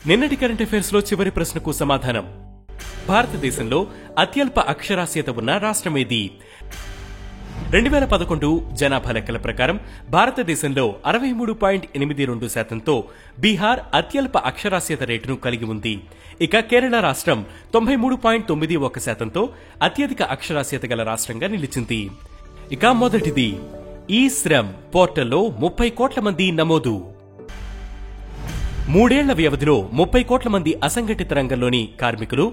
నిన్నటి current affairs లో చివరి ప్రశ్నకు సమాధానం. భారతదేశంలో అత్యల్ప అక్షరాస్యత ఉన్న రాష్ట్రమేది? 2011 జనాభా లెక్కల ప్రకారం భారతదేశంలో 63.82%తో బీహార్ అత్యల్ప అక్షరాస్యత రేటును కలిగి ఉంది. ఇక కేరళ రాష్ట్రం 93.91%తో అత్యధిక అక్షరాస్యత గల రాష్ట్రంగా నిలిచింది. ఇక మొదటిది, ఈ శ్రమ్ పోర్టల్లో 30 కోట్ల మంది నమోదు. 3 ఏళ్ల వ్యవధిలో 30 కోట్ల మంది అసంఘటిత రంగంలోని కార్మికులు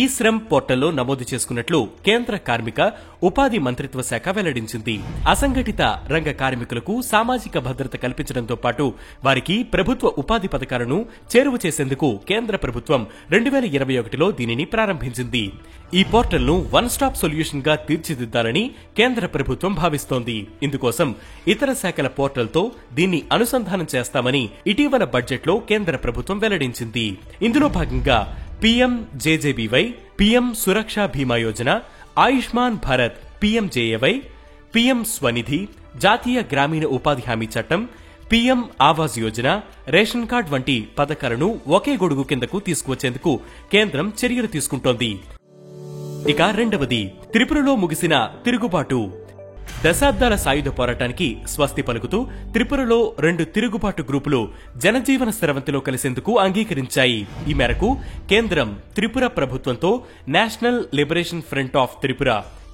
ఈ శ్రమ్ పోర్టల్లో నమోదు చేసుకున్నట్లు కేంద్ర కార్మిక ఉపాధి మంత్రిత్వ శాఖ వెల్లడించింది. అసంఘటిత రంగ కార్మికులకు సామాజిక భద్రత కల్పించడంతో పాటు వారికి ప్రభుత్వ ఉపాధి పథకాలను చేరువ చేసేందుకు కేంద్ర ప్రభుత్వం 2021లో దీనిని ప్రారంభించింది. ఈ పోర్టల్ను వన్ స్టాప్ సొల్యూషన్ గా తీర్చిదిద్దాలని కేంద్ర ప్రభుత్వం భావిస్తోంది. ఇందుకోసం ఇతర శాఖల పోర్టల్తో దీన్ని అనుసంధానం చేస్తామని ఇటీవల బడ్జెట్లో కేంద్ర ప్రభుత్వం వెల్లడించింది. ఇందులో భాగంగా పీఎంజేజేబీవై, పీఎం సురక్షా బీమా యోజన, ఆయుష్మాన్ భారత్ పీఎంజేఏవై, పీఎం స్వనిధి, జాతీయ గ్రామీణ ఉపాధి హామీ చట్టం, PM Awas Yojana, ration card వంటి పథకాలను ఒకే గొడుగు కిందకు తీసుకువచ్చేందుకు కేంద్రం చర్యలు తీసుకుంటోంది. ఇక రెండవది, త్రిపురలో ముగిసిన తిరుగుబాటు. దశాబ్దాల సాయుధ పోరాటానికి స్వస్తి పలుకుతూ త్రిపురలో 2 తిరుగుబాటు గ్రూపులు జనజీవన స్రవంతిలో కలిసేందుకు అంగీకరించాయి. ఈ మేరకు కేంద్రం త్రిపుర ప్రభుత్వంతో national liberation front of Tripura,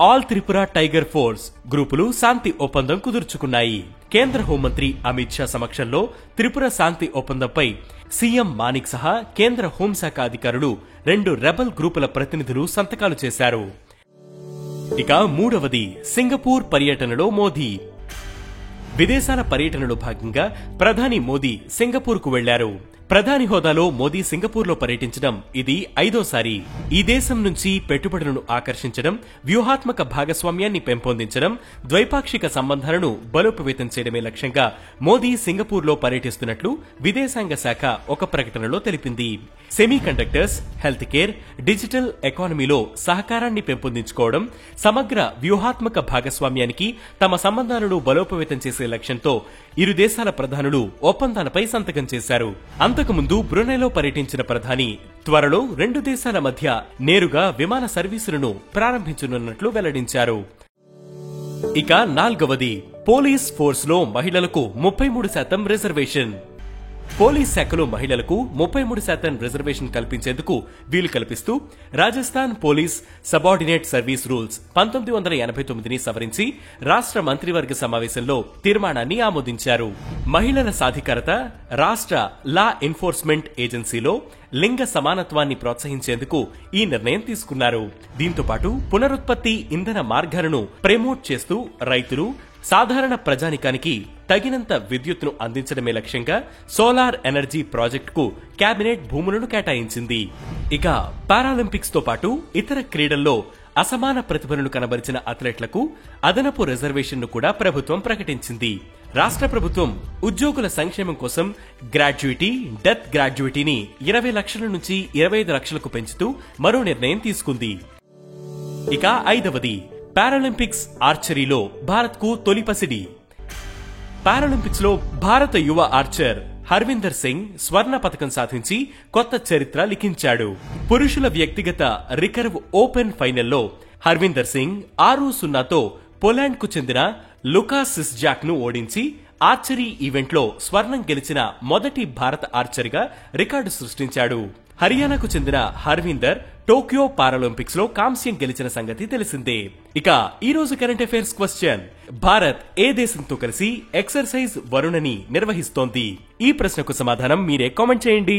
all Tripura tiger force గ్రూపులు శాంతి ఒప్పందం కుదుర్చుకున్నాయి. కేంద్ర హోంమంత్రి అమిత్ షా సమక్షంలో త్రిపుర శాంతి ఒప్పందంపై సీఎం మానిక్ సహా కేంద్ర హోంశాఖ అధికారులు 2 రెబల్ గ్రూపుల ప్రతినిధులు సంతకాలు చేశారు. ఇక మూడవది, సింగపూర్ పర్యటనలో మోదీ. విదేశాల పర్యటనలో భాగంగా ప్రధాని మోదీ సింగపూర్ కు వెళ్లారు. ప్రధాని హోదాలో మోదీ సింగపూర్లో పర్యటించడం ఇది 5వసారి. ఈ దేశం నుంచి పెట్టుబడులను ఆకర్షించడం, వ్యూహాత్మక భాగస్వామ్యాన్ని పెంపొందించడం, ద్వైపాక్షిక సంబంధాలను బలోపేతం చేయడమే లక్ష్యంగా మోదీ సింగపూర్లో పర్యటిస్తున్నట్లు విదేశాంగ శాఖ ఒక ప్రకటనలో తెలిపింది. సెమీకండక్టర్స్, హెల్త్ కేర్, డిజిటల్ ఎకానమీలో సహకారాన్ని పెంపొందించుకోవడం, సమగ్ర వ్యూహాత్మక భాగస్వామ్యానికి తమ సంబంధాలను బలోపేతం చేసే లక్ష్యంతో ఇరు దేశాల ప్రధానులు ఒప్పందాలపై సంతకం చేశారు. అంతకుముందు బ్రునైలో పర్యటించిన ప్రధాని త్వరలో 2 దేశాల మధ్య నేరుగా విమాన సర్వీసులను ప్రారంభించనున్నట్లు వెల్లడించారు. ఇక నాల్గవది, పోలీస్ ఫోర్స్ లో మహిళలకు 33% రిజర్వేషన్. పోలీస్ శాఖలో మహిళలకు 33% రిజర్వేషన్ కల్పించేందుకు వీలు కల్పిస్తూ Rajasthan police subordinate service rules 1989ని సవరించి రాష్ట్ర మంత్రివర్గ సమావేశంలో తీర్మానాన్ని ఆమోదించారు. మహిళల సాధికారత, రాష్ట్ర లా ఎన్ఫోర్స్మెంట్ ఏజెన్సీలో లింగ సమానత్వాన్ని ప్రోత్సహించేందుకు ఈ నిర్ణయం తీసుకున్నారు. దీంతో పాటు పునరుత్పత్తి ఇంధన మార్గాలను ప్రమోట్ చేస్తూ రైతులు, సాధారణ ప్రజానికానికి తగినంత విద్యుత్తును అందించడమే లక్ష్యంగా సోలార్ ఎనర్జీ ప్రాజెక్టుకు కేబినెట్ భూములను కేటాయించింది. ఇక పారాలింపిక్స్ తో పాటు ఇతర క్రీడల్లో అసమాన ప్రతిభను కనబరిచిన అథ్లెట్లకు అదనపు రిజర్వేషన్ను కూడా ప్రభుత్వం ప్రకటించింది. రాష్ట్ర ప్రభుత్వం ఉద్యోగుల సంక్షేమం కోసం గ్రాడ్యుయేటీ, డెత్ గ్రాడ్యుయేటీని 20 లక్షల నుంచి 25 లక్షలకు పెంచుతూ మరో నిర్ణయం తీసుకుంది. ఇక ఐదవది, పారాలింపిక్స్ ఆర్చరీలో భారత్ కు తొలి పసిడి. పారాలింపిక్స్ లో భారత యువ ఆర్చర్ హర్విందర్ సింగ్ స్వర్ణ పతకం సాధించి కొత్త చరిత్ర లిఖించాడు. పురుషుల వ్యక్తిగత రికర్వ్ ఓపెన్ ఫైనల్లో హర్విందర్ సింగ్ 6-0తో పోలాండ్ కు చెందిన లుకాస్ సిస్జాక్ ను ఓడించి ఆర్చరీ ఈవెంట్లో స్వర్ణం గెలిచిన మొదటి భారత ఆర్చర్గా రికార్డు సృష్టించాడు. హర్యానాకు చెందిన హర్విందర్ టోక్యో పారాలింపిక్స్ లో కాంస్యం గెలిచిన సంగతి తెలిసిందే. ఇక ఈ రోజు కరెంట్ అఫైర్స్ క్వశ్చన్, భారత్ ఏ దేశంతో కలిసి ఎక్సర్సైజ్ వరుణని నిర్వహిస్తోంది? ఈ ప్రశ్నకు సమాధానం మీరే కామెంట్ చేయండి.